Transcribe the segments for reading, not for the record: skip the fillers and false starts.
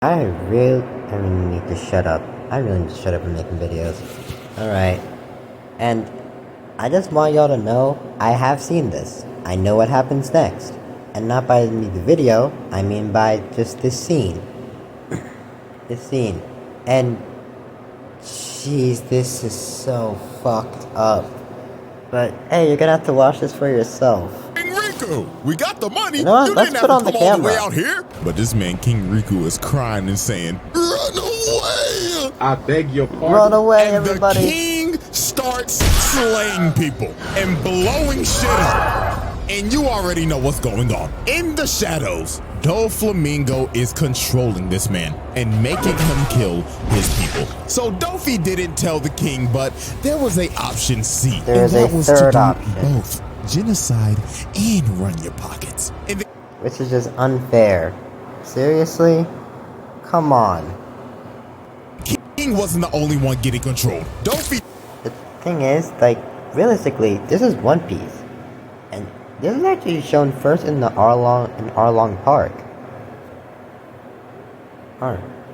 I really need to shut up. I really need to shut up and making videos. Alright. And I just want y'all to know, I have seen this. I know what happens next. And not by the video, I mean by just this scene. This scene. And, jeez, this is so fucked up. But, hey, you're gonna have to watch this for yourself. King Riku, we got the money. You know what? You Let's didn't put have on to the come all the way camera. out here. But this man, King Riku, is crying and saying, "Run away!" I beg your pardon. Run away, And everybody. the king starts slaying people and blowing shit up. And you already know what's going on. In the shadows, Doflamingo is controlling this man and making him kill his people. So Dofi didn't tell the king, but there was a option C. There's and that a was third to do option. both genocide and run your pockets. And Which is just unfair. Seriously? Come on. the king wasn't the only one getting controlled. Dofi The thing is, like, realistically, this is One Piece. And this is actually shown first in the Arlong Park.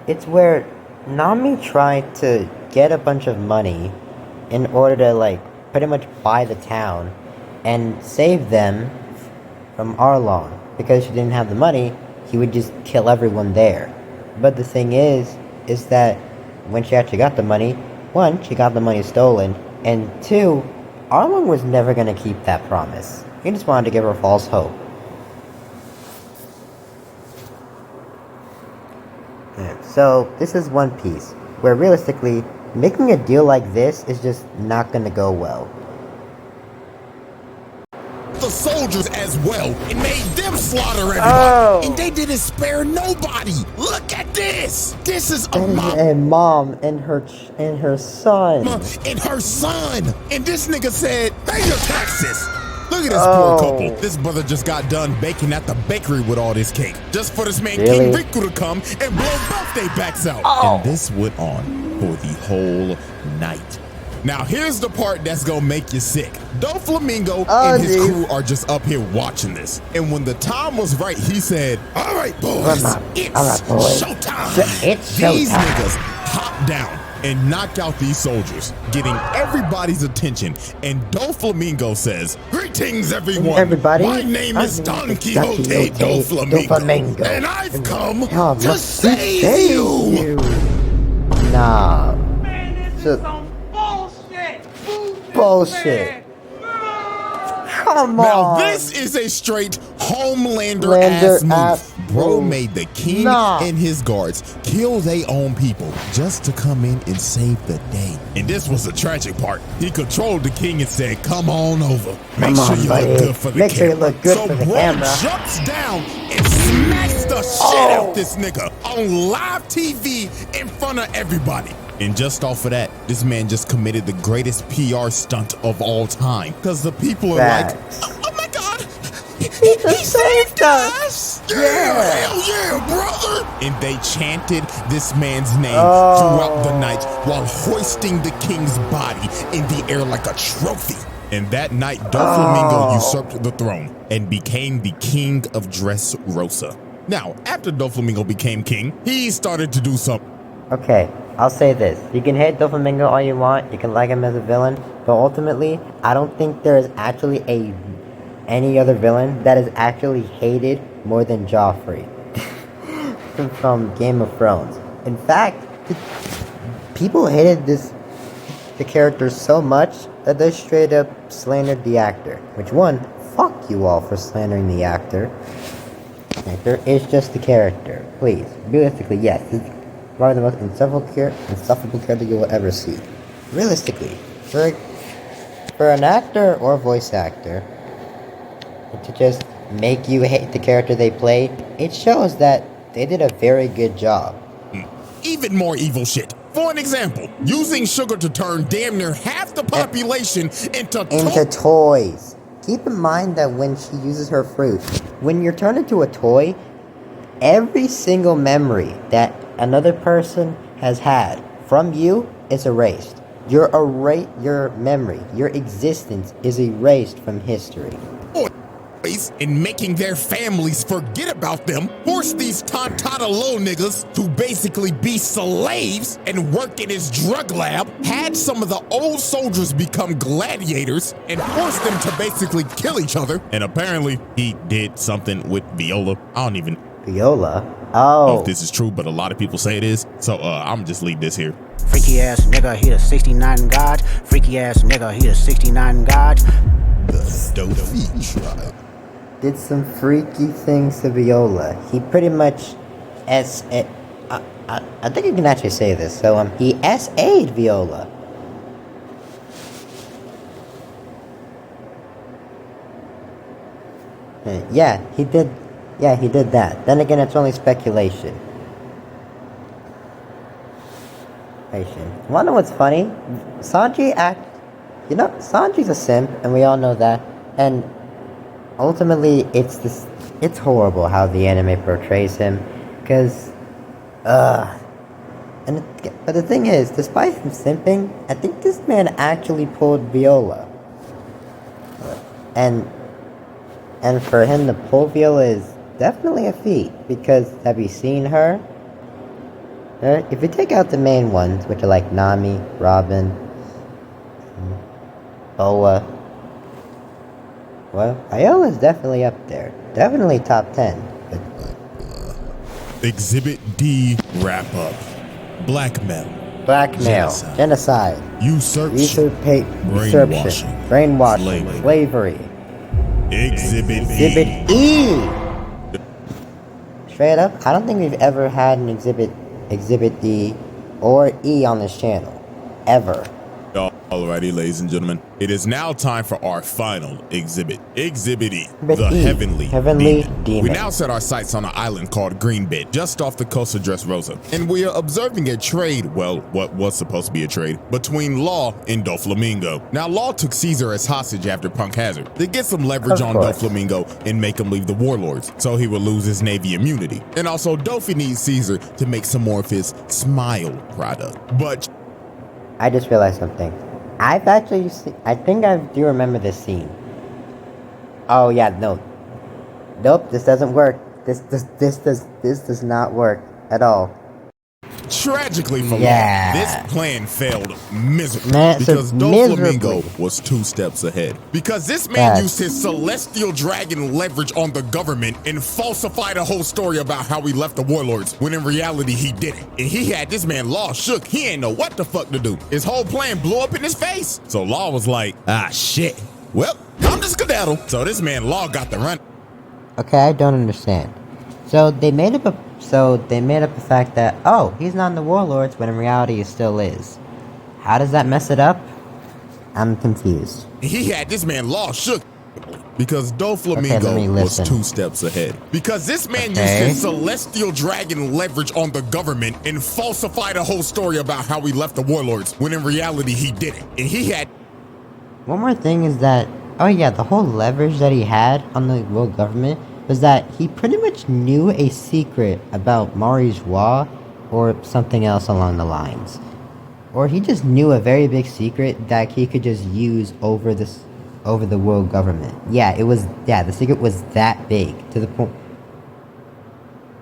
It's where Nami tried to get a bunch of money in order to, like, pretty much buy the town and save them from Arlong. Because she didn't have the money, he would just kill everyone there. But the thing is that when she actually got the money, one, she got the money stolen, and two, Arlong was never going to keep that promise. He just wanted to give her false hope. So, this is One Piece, where realistically, making a deal like this is just not going to go well. the soldiers as well and made them slaughter everybody. Oh. And they didn't spare nobody. Look at this. This is a mom And mom and her son. and her son. And this nigga said, pay your taxes. Look at this Oh. poor couple. This brother just got done baking at the bakery with all this cake. Just for this man Really? King Riku to come and blow birthday backs out. Oh. And this went on for the whole night. Now here's the part that's gonna make you sick. Doflamingo and his crew are just up here watching this. And when the time was right, he said, all right, boys, it's showtime. It's These showtime. niggas hop down and knock out these soldiers, getting everybody's attention. And Doflamingo says, greetings, everyone. Everybody, My name is Don Quixote Doflamingo, and I've come to save you. Nah. Man, this So- is some bullshit. Bullshit. Come Now on. this is a straight Homelander Lander ass move. ass Bro move. made the king Nah. and his guards kill their own people just to come in and save the day. And this was the tragic part. He controlled the king and said, come on over. Make Come sure on, you buddy. look good for the Make sure camera. you look good so for the bro camera. jumps down and smacks the shit out this nigga on live TV in front of everybody. And just off of that, this man just committed the greatest PR stunt of all time. Because the people are Facts. like, oh my God, He just saved us. yeah, hell yeah, brother. And they chanted this man's name throughout the night while hoisting the king's body in the air like a trophy. And that night, Doflamingo usurped the throne and became the king of Dressrosa. Now, after Doflamingo became king, he started to do something. Okay, I'll say this. You can hate Doflamingo all you want, you can like him as a villain, but ultimately, I don't think there is actually any other villain that is actually hated more than Joffrey from Game of Thrones. In fact, people hated the character so much that they straight up slandered the actor. Which one, fuck you all for slandering the actor. Actor is just the character. Please, realistically, yes, this is probably the most insufferable character you will ever see. Realistically, for an actor or voice actor to just make you hate the character they played, it shows that they did a very good job. Even more evil shit. For an example, using sugar to turn damn near half the population into Toys. Keep in mind that when she uses her fruit, when you're turned into a toy, every single memory that another person has had from you is erased. Your memory, your existence is erased from history. boys and making their families forget about them, forced these tontata low niggas to basically be slaves and work in his drug lab, had some of the old soldiers become gladiators, and forced them to basically kill each other. And apparently, he did something with Viola. I don't even Viola? know Oh. if this is true, but a lot of people say it is. So I'm just leave this here. Freaky ass nigga, he the 69 God. Freaky ass nigga, he the 69 God. The Dofi tribe. Did some freaky things to Viola. He pretty much I think you can actually say this. So he SA'd Viola. Yeah, he did. Yeah, he did that. Then again, it's only speculation. Wanna know what's funny? Sanji's a simp, and we all know that. And ultimately, it's horrible how the anime portrays him, because, but the thing is, despite him simping, I think this man actually pulled Viola. And for him to pull Viola is definitely a feat, because have you seen her? If you take out the main ones, which are like Nami, Robin, Boa, well, Viola's definitely up there. Definitely top 10. Exhibit D wrap-up. Blackmail. Blackmail, genocide, Usurpation. usurpation, brainwashing, slavery. Exhibit Exhibit E! Straight up, I don't think we've ever had an Exhibit D or E on this channel. Ever. Alrighty, ladies and gentlemen, it is now time for our final exhibit. Exhibit E, Exhibit the E, Heavenly Demon. We now set our sights on an island called Greenbit, just off the coast of Dressrosa, and we are observing a trade, well, what was supposed to be a trade, between Law and Doflamingo. Now, Law took Caesar as hostage after Punk Hazard to get some leverage on Doflamingo and make him leave the warlords, so he would lose his Navy immunity. And also, Dofi needs Caesar to make some more of his Smile product. But I just realized something. I've actually seen, I think I do remember this scene. Oh yeah, no. Nope, this doesn't work. This does not work at all. tragically for Yeah. Law, this plan failed miserably Massive- because Doflamingo miserably. was 2 steps ahead. Because this man Yes. used his celestial dragon leverage on the government and falsified a whole story about how he left the warlords, when in reality he didn't. And he had this man Law shook. He ain't know what the fuck to do. His whole plan blew up in his face. So Law was like, shit. Well, I'm just skedaddle. So this man Law got the run. Okay, I don't understand. So they made up the fact that, oh, he's not in the warlords, when in reality he still is. How does that mess it up? I'm confused. He had this man Law shook because Okay, let Doflamingo me was listen. 2 steps ahead. Because this man used Okay. his celestial dragon leverage on the government and falsified a whole story about how he left the warlords, when in reality he didn't. And he had... One more thing is that, oh yeah, the whole leverage that he had on the world government was that he pretty much knew a secret about Mari's Joie or something else along the lines. Or he just knew a very big secret that he could just use over the world government. The secret was that big to the point.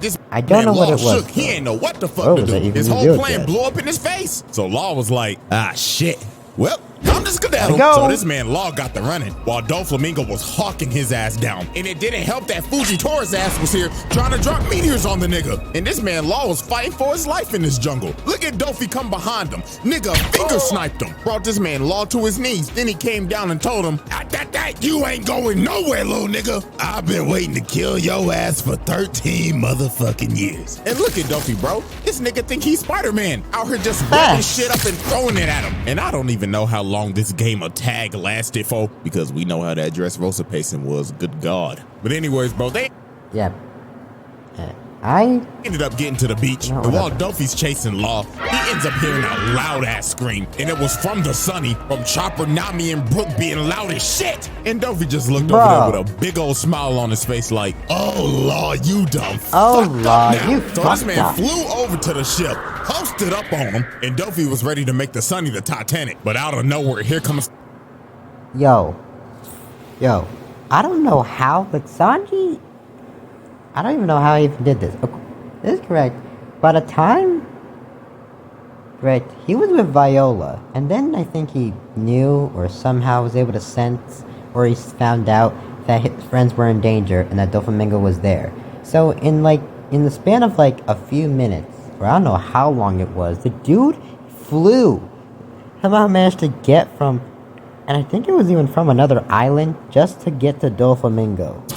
This I don't man know what Law it was, shook. He though. ain't know what the fuck What to was do. it even His whole revealed plan yet? blew up in his face. So Law was like, shit. Well, I'm just skedaddle. Gotta go. So this man Law got the running while Doflamingo was hawking his ass down. And it didn't help that Fujitora's ass was here trying to drop meteors on the nigga. And this man Law was fighting for his life in this jungle. Look at Dofi come behind him. Nigga finger sniped him. Brought this man Law to his knees. Then he came down and told him, you ain't going nowhere, little nigga. I've been waiting to kill your ass for 13 motherfucking years. And look at Dofi, bro. This nigga think he's Spider-Man. Out here just ripping shit up and throwing it at him. And I don't even know how long this game of tag lasted for, because we know how that Dressrosa pacing was. Good God. But anyways, bro, they Yeah. I ended up getting to the beach, No, and while whatever. Dofi's chasing Law, he ends up hearing a loud-ass scream, and it was from the Sunny, from Chopper, Nami, and Brooke being loud as shit. And Dofi just looked over Bro. there with a big old smile on his face like, oh, Law, you done Oh, fucked Law, up now. you So this fucked man up. flew over to the ship, posted up on him, and Dofi was ready to make the Sunny the Titanic. But out of nowhere, here comes... Yo, I don't know how, but Sanji... I don't even know how he even did this. This is correct. By the time... Correct, he was with Viola. And then I think he knew or somehow was able to sense... Or he found out that his friends were in danger and that Doflamingo was there. So in the span of like a few minutes, or I don't know how long it was, the dude flew. Somehow managed to get from... And I think it was even from another island just to get to Doflamingo.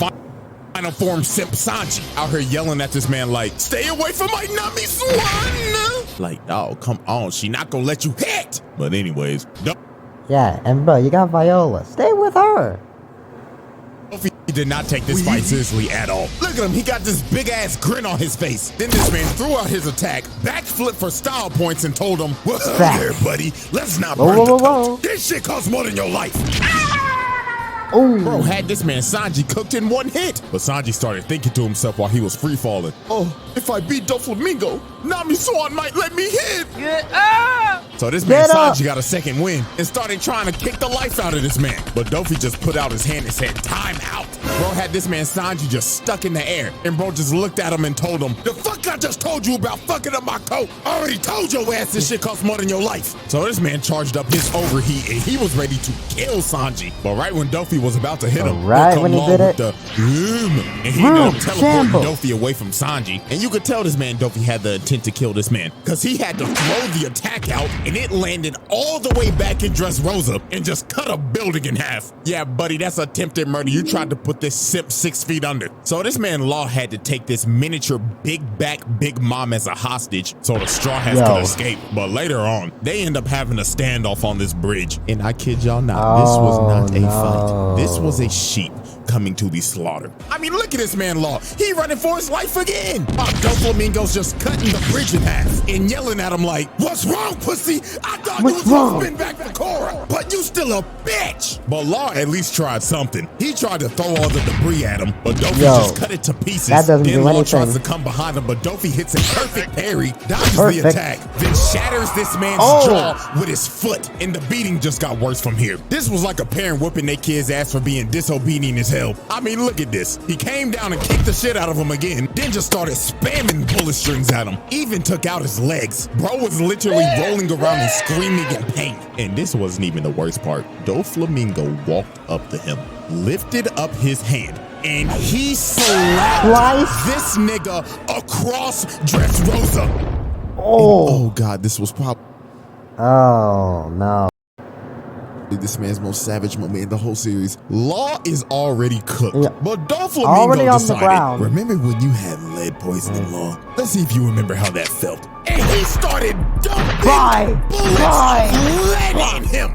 Final form simp Sanji out here yelling at this man like, stay away from my Nami Swan! Like, oh, come on, she not gonna let you hit! But anyways, Yeah, and bro, you got Viola. Stay with her. He did not take this fight seriously at all. Look at him, he got this big ass grin on his face. Then this man threw out his attack, backflip for style points and told him, what's up there, buddy? Let's not burn the coach. This shit costs more than your life. Ooh. Bro had this man Sanji cooked in one hit. But Sanji started thinking to himself while he was free falling. Oh, if I beat Doflamingo, Nami Swan might let me hit. Get up! So this man Sanji got a second win and started trying to kick the life out of this man. But Dofi just put out his hand and said, time out. Bro had this man Sanji just stuck in the air. And bro just looked at him and told him, the fuck I just told you about fucking up my coat? I already told your ass this shit costs more than your life. So this man charged up his overheat and he was ready to kill Sanji. But right when Dofi was about to hit him, right when he did it, and he ended up teleporting Dofi away from Sanji. And you could tell this man Dofi had the intent to kill this man, because he had to throw the attack out and it landed all the way back in Dressrosa and just cut a building in half. Yeah, buddy, that's attempted murder. You tried to put this simp 6 feet under. So this man Law had to take this miniature big back Big Mom as a hostage so the Straw Hats could escape. But later on, they end up having a standoff on this bridge. And I kid y'all not, this was not a fight. This was a sheep coming to be slaughtered. I mean, look at this man Law. He running for his life again. Doflamingo's just cutting the bridge in half and yelling at him like, what's wrong, pussy? I thought you was gonna spin back for Korra, but you still a bitch. But Law at least tried something. He tried to throw all the debris at him, but Dofi just cut it to pieces. That doesn't then do Law anything. tries to come behind him, but Dofi hits a perfect parry, dodges the attack, then shatters this man's jaw with his foot, and the beating just got worse from here. This was like a parent whooping their kid's ass for being disobedient as hell. I mean, look at this. He came down and kicked the shit out of him again, then just started spamming bullet strings at him. Even took out his legs. Bro was literally rolling around and screaming in pain. And this wasn't even the worst part. Doflamingo walked up to him, lifted up his hand, and he slapped this nigga across Dressrosa. Oh God, this was probably no. this man's most savage moment in the whole series. Law is already cooked, but Doflamingo already on the decided, ground. remember when you had lead poisoning, Law? Let's see if you remember how that felt. And he started dumping lead in him.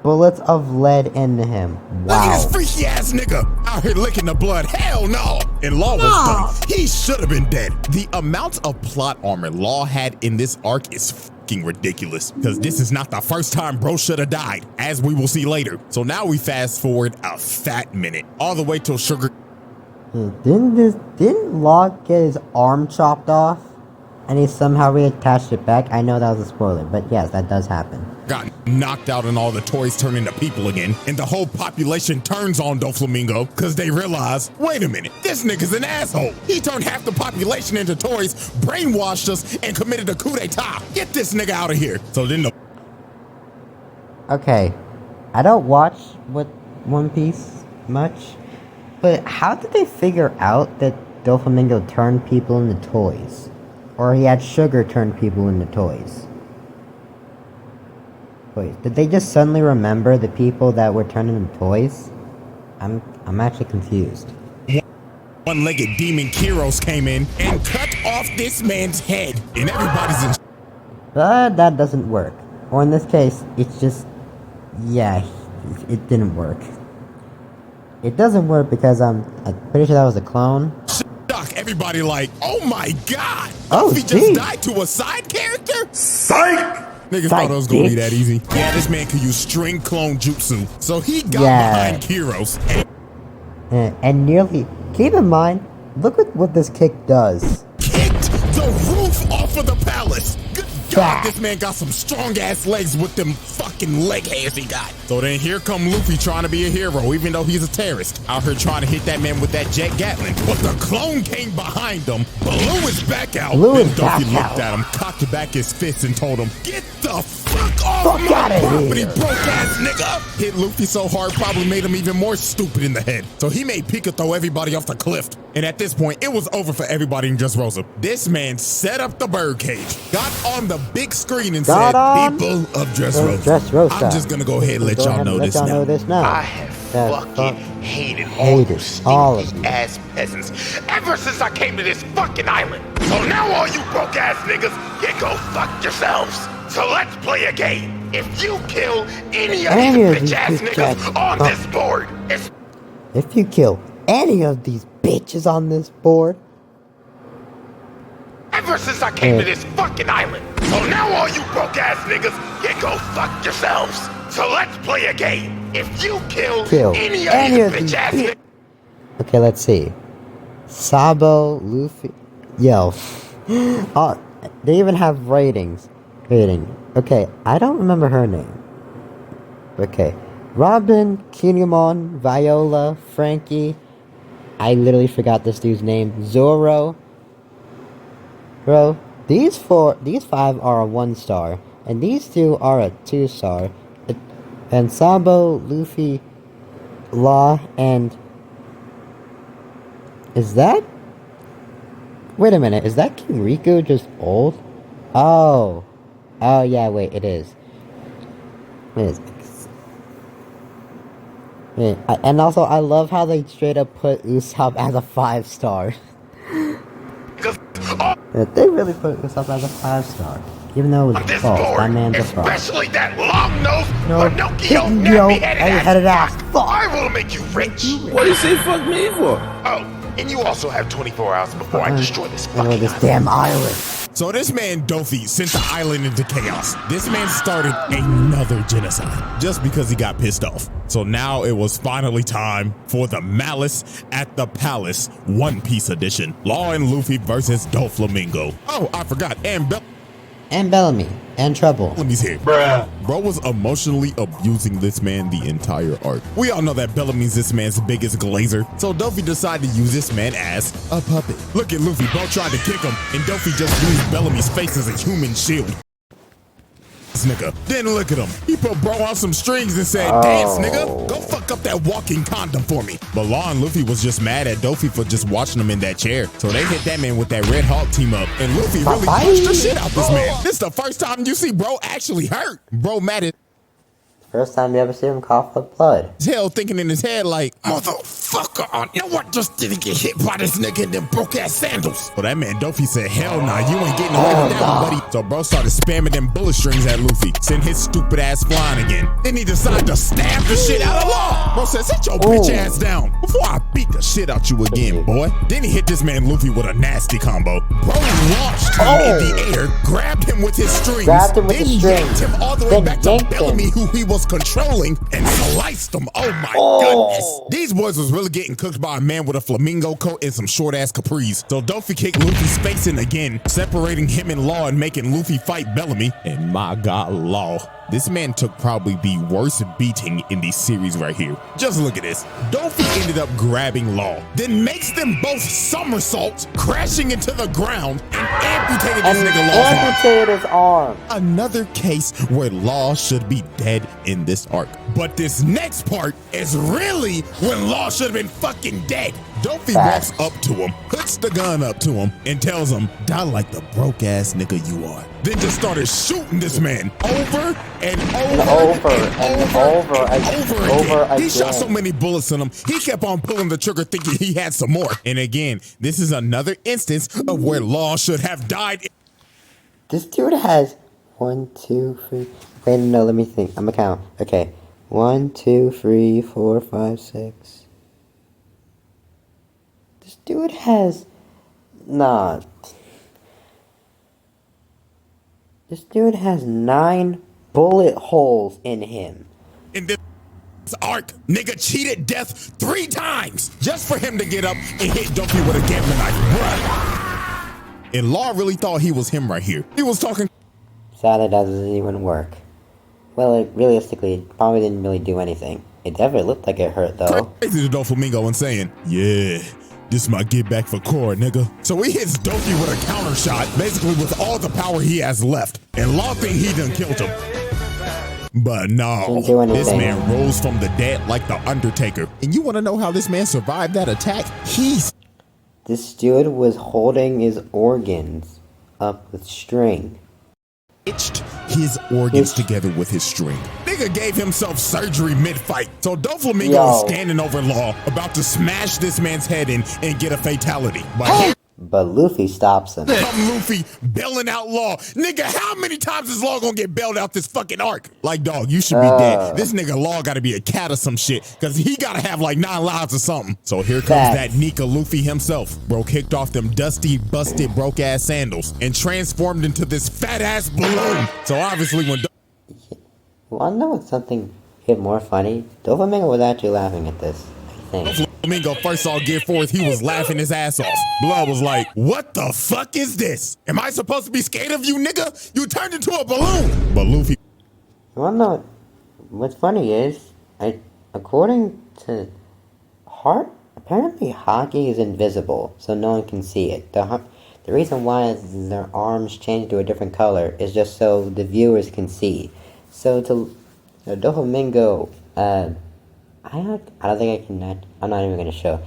Bullets of lead into him. Look at Wow. this freaky ass nigga out here licking the blood. Hell no. And Law was done. He should have been dead. The amount of plot armor Law had in this arc is fucking ridiculous, because this is not the first time bro should have died, as we will see later. So now we fast forward a fat minute, all the way till Sugar. Didn't Law get his arm chopped off? And he somehow reattached it back? I know that was a spoiler, but yes, that does happen. Got knocked out and all the toys turn into people again, and the whole population turns on Doflamingo because they realize, wait a minute, this nigga's an asshole. He turned half the population into toys, brainwashed us, and committed a coup d'etat. Get this nigga out of here. So then the... Okay, I don't watch One Piece much, but how did they figure out that Doflamingo turned people into toys? Or he had Sugar turn people into toys? Wait, did they just suddenly remember the people that were turning into toys? I'm actually confused. One-legged demon Kiros came in and cut off this man's head, and everybody's in... But that doesn't work. Or in this case, it's just... yeah, it didn't work. It doesn't work because I'm pretty sure that was a clone. Everybody like, oh my God! Oh, he just died to a side character? Psych! Niggas thought it was gonna be that easy. Yeah, this man could use string clone jutsu, so he got behind Kiros. And nearly, keep in mind, look at what this kick does. Kicked the roof off of the palace. Good God, this man got some strong ass legs with them fucking leg hairs he got. So then here come Luffy trying to be a hero, even though he's a terrorist. Out here trying to hit that man with that jet Gatling. But the clone came behind him, blew his back out. Then Duffy looked at him, cocked back his fist, and told him, "Get the fuck off my property, broke ass nigga!" Hit Luffy so hard, probably made him even more stupid in the head. So he made Pika throw everybody off the cliff. And at this point, it was over for everybody in Dressrosa. This man set up the birdcage, got on the big screen and said, "People of Dressrosa, I'm just gonna go ahead and let y'all know this now. I have fucking hated all of you ass peasants ever since I came to this fucking island. So now all you broke ass niggas, you go fuck yourselves. So let's play a game. If you kill any of these bitch ass niggas on this board, if you kill any of these bitches on this board, ever since I came to this fucking island. So now all you broke ass niggas, you go fuck yourselves. So let's play a game. If you kill any of these bitch ass niggas." Okay, let's see. Sabo, Luffy, yo. Oh, they even have ratings. Okay, I don't remember her name. Okay, Robin, Kinemon, Viola, Frankie. I literally forgot this dude's name. Zoro. Bro, these 5 are a 1-star, and these 2 are a 2-star. And Sabo, Luffy, Law, and is that? Wait a minute, is that King Riku just old? Oh yeah, wait, it is. It is. And also, I love how they straight up put Usopp as a 5-star. Yeah, they really put Usopp as a 5-star. Even though it was false, that man's a fraud. Especially that long-nosed, Pinocchio, nappy-headed ass. I will make you rich. What do you say fuck me for? Oh, and you also have 24 hours before I destroy this fucking damn island. So this man Dofi sent the island into chaos. This man started another genocide just because he got pissed off. So now it was finally time for the Malice at the Palace One Piece edition. Law and Luffy versus doflamingo. Oh, I forgot. And Bellamy. And Trouble. Bellamy's here. Bruh. Bro was emotionally abusing this man the entire arc. We all know that Bellamy's this man's biggest glazer, so Dofi decided to use this man as a puppet. Look at Luffy, bro tried to kick him, and Dofi just used Bellamy's face as a human shield. This nigga. Then look at him. He put bro on some strings and said, "Dance, nigga. Go fuck up that walking condom for me." But Law and Luffy was just mad at Dofi for just watching him in that chair. So they hit that man with that Red Hawk team up. And Luffy really punched the shit out this man. This is the first time you see bro actually hurt. Bro mad at First time you ever see him cough up blood. hell, thinking in his head like, "Motherfucker, you know what? Just didn't get hit by this nigga in them broke ass sandals." But that man Dofi said, "Hell nah, you ain't getting away with that one, buddy." So bro started spamming them bullet strings at Luffy, sent his stupid ass flying again. Then he decided to stab the shit out of Law. Bro said, "Sit your bitch ass down before I beat the shit out you again, boy." Then he hit this man Luffy with a nasty combo. Bro launched him in the air, grabbed him with his strings, then yanked him all the way back to Bellamy, who he was controlling, and sliced him. Oh my goodness. These boys was really getting cooked by a man with a flamingo coat and some short ass capris. So Dofi kicked Luffy's face in again, separating him and Law and making Luffy fight Bellamy. And my god, Law. This man took probably the worst beating in the series right here. Just look at this. Dofi ended up grabbing Law, then makes them both somersaults, crashing into the ground, and amputated this nigga Law's his arm. Another case where Law should be dead in this arc. But this next part is really when Law should have been fucking dead. Dofi walks up to him, puts the gun up to him, and tells him, "Die like the broke ass nigga you are." Then just started shooting this man over and over again. He shot so many bullets in him, he kept on pulling the trigger thinking he had some more. And again, this is another instance of where Law should have died. This dude has 1, 2, 3. Wait, no, let me think. I'm gonna count. Okay. 1, 2, 3, 4, 5, 6. This dude has... Nah. This dude has 9 bullet holes in him. In this arc, nigga cheated death 3 times just for him to get up and hit Dofi with a gambling knife, bruh. And Law really thought he was him right here. He was talking Sadly, that doesn't even work. Well, realistically, it probably didn't really do anything. It definitely looked like it hurt, though. Crazy to doflamingo and saying, yeah, this my get back for core, nigga. So he hits Doki with a counter shot, basically with all the power he has left. And Law think he done killed him. But no, Didn't do anything. this man rose from the dead like the Undertaker. And you want to know how this man survived that attack? This dude was holding his organs up with string. Stitched his organs together with his string. Nigga gave himself surgery mid-fight. So doflamingo is standing over Law, about to smash this man's head in and get a fatality. But Luffy stops him. Come Luffy bailing out Law. Nigga, how many times is Law gonna get bailed out this fucking arc? Like, dog, you should be dead. This nigga Law gotta be a cat or some shit, cause he gotta have like 9 lives or something. So here comes that Nika Luffy himself. Bro kicked off them dusty, busted, broke-ass sandals and transformed into this fat-ass balloon. So obviously when... Wanna know what's something even more funny? Doflamingo was actually laughing at this, I think. Doflamingo first saw Gear 4th, he was laughing his ass off. Blood was like, what the fuck is this? Am I supposed to be scared of you, nigga? You turned into a balloon. But Luffy... You wanna know what's funny is, according to Hart, apparently Hockey is invisible, so no one can see it. The reason why their arms change to a different color is just so the viewers can see. So to Doflamingo, I don't think I can. I'm not even gonna show.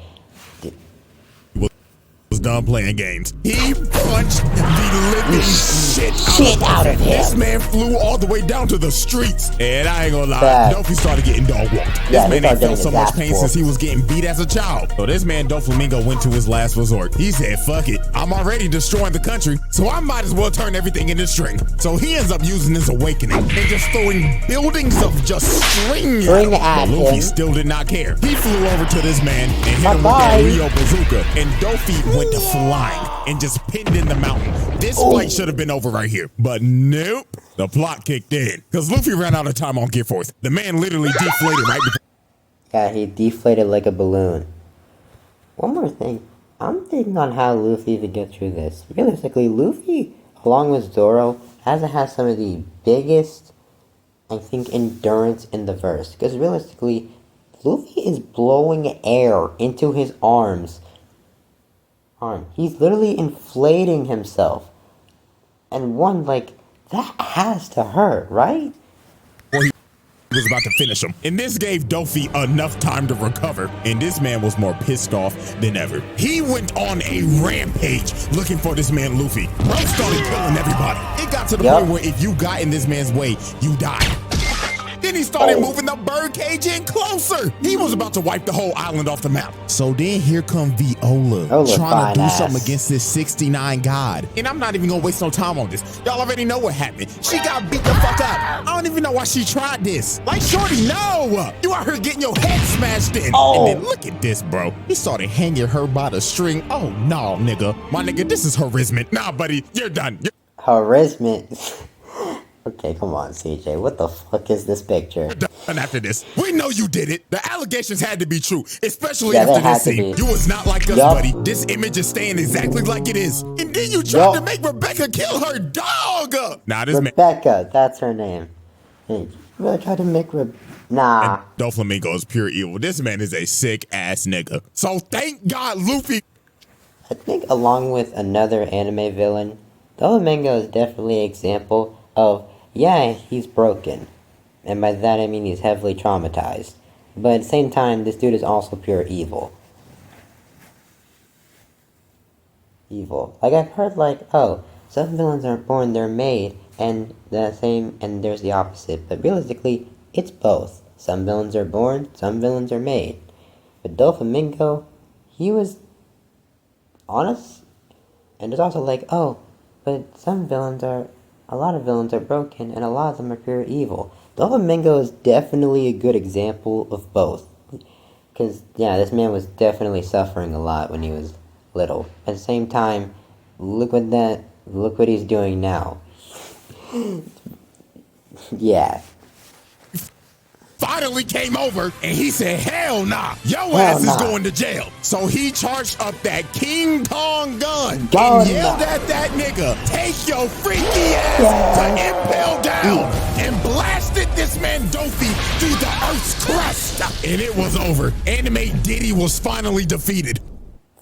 Was done playing games. He punched the living shit out of him. This man flew all the way down to the streets. And I ain't gonna lie, Dofi started getting dog walked. This man ain't felt so much pain since he was getting beat as a child. So this man, Doflamingo, went to his last resort. He said, fuck it, I'm already destroying the country, so I might as well turn everything into string. So he ends up using his awakening and just throwing buildings of just string at him. But Luffy still did not care. He flew over to this man and hit him with that Rio bazooka. And Dofi went to flying and just pinned in the mountain. This fight should have been over right here, but nope. The plot kicked in because Luffy ran out of time on Gear 4th. The man literally deflated right before. Yeah, he deflated like a balloon. One more thing, I'm thinking on how Luffy would get through this. Realistically, Luffy, along with Zoro, has some of the biggest, I think, endurance in the verse. Because realistically, Luffy is blowing air into his arms. He's literally inflating himself. And that has to hurt, right? He was about to finish him. And this gave Dofi enough time to recover. And this man was more pissed off than ever. He went on a rampage looking for this man Luffy. Bro started killing everybody. It got to the point where if you got in this man's way, you died. Then he started moving the bird cage in closer. He was about to wipe the whole island off the map. So then here come Viola trying to do something against this 69 god. And I'm not even gonna waste no time on this. Y'all already know what happened. She got beat the fuck up. I don't even know why she tried this. Like, shorty, no! You out here getting your head smashed in. And then look at this, bro. He started hanging her by the string. Oh, no, nigga. My nigga, this is harassment. Nah, buddy, you're done. Harassment? Okay, come on, CJ. What the fuck is this picture? And after this, we know you did it. The allegations had to be true, especially after this scene. You was not like us, buddy. This image is staying exactly like it is. And then you tried to make Rebecca kill her dog. Nah, this Rebecca, that's her name. Hey, you really tried to make Nah. And Doflamingo is pure evil. This man is a sick ass nigga. So thank God Luffy. I think along with another anime villain, Doflamingo is definitely an example of, yeah, he's broken. And by that I mean he's heavily traumatized. But at the same time, this dude is also pure evil. Like, I've heard, some villains aren't born, they're made, and there's the opposite. But realistically, it's both. Some villains are born, some villains are made. But Doflamingo, he was honest, and it's also but a lot of villains are broken, and a lot of them are pure evil. Doflamingo is definitely a good example of both. Because, yeah, this man was definitely suffering a lot when he was little. At the same time, look what he's doing now. Yeah. finally came over and he said, hell nah, your Hell ass is nah. going to jail. So he charged up that King Kong gun Gun. and yelled at that nigga, take your freaky ass to impale down, and blasted this man Dofi through the earth's crust. And it was over. Anime Diddy was finally defeated.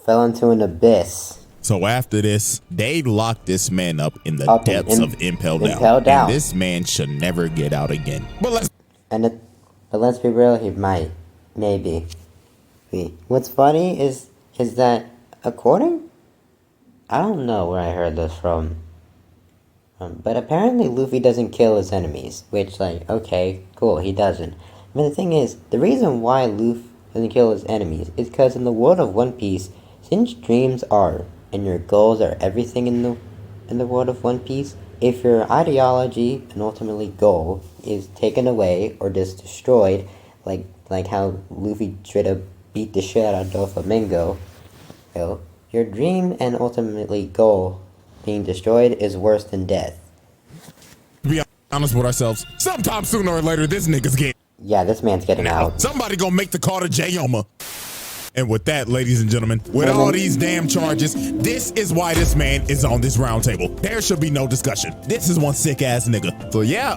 Fell into an abyss. So after this, they locked this man up in the Up in depths of Impel Down. Impel Down. And this man should never get out again. But let's be real, he might. Maybe. What's funny is that according, I don't know where I heard this from, but apparently Luffy doesn't kill his enemies, which, like, okay, cool, he doesn't. But the thing is, the reason why Luffy doesn't kill his enemies is because in the world of One Piece, since dreams are and your goals are everything in the world of One Piece, if your ideology and ultimately goal is taken away or just destroyed, like how Luffy straight up beat the shit out of doflamingo, your dream and ultimately goal being destroyed is worse than death. to be honest with ourselves, sometime sooner or later, this nigga's getting Yeah, this man's getting out. Somebody gonna make the call to Jayoma. And with that, ladies and gentlemen, with all these damn charges, this is why this man is on this round table. There should be no discussion. This is one sick ass nigga. So yeah,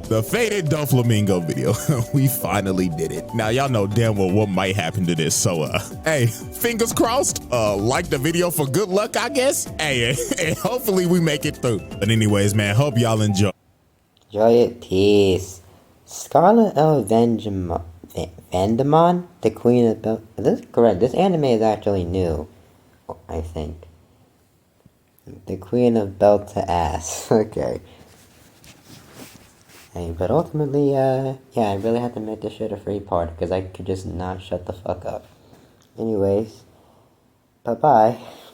the faded doflamingo video. We finally did it. Now y'all know damn well what might happen to this. So hey, fingers crossed. Like the video for good luck, I guess. Hey, and hopefully we make it through. But anyways, man, hope y'all enjoy. Enjoy it. Peace. Scarlet Vandemon, the Queen of Bel... This is correct. This anime is actually new, I think. The Queen of Belt to Ass. Okay. Hey, but ultimately, yeah, I really had to make this shit a free part because I could just not shut the fuck up. Anyways, bye-bye.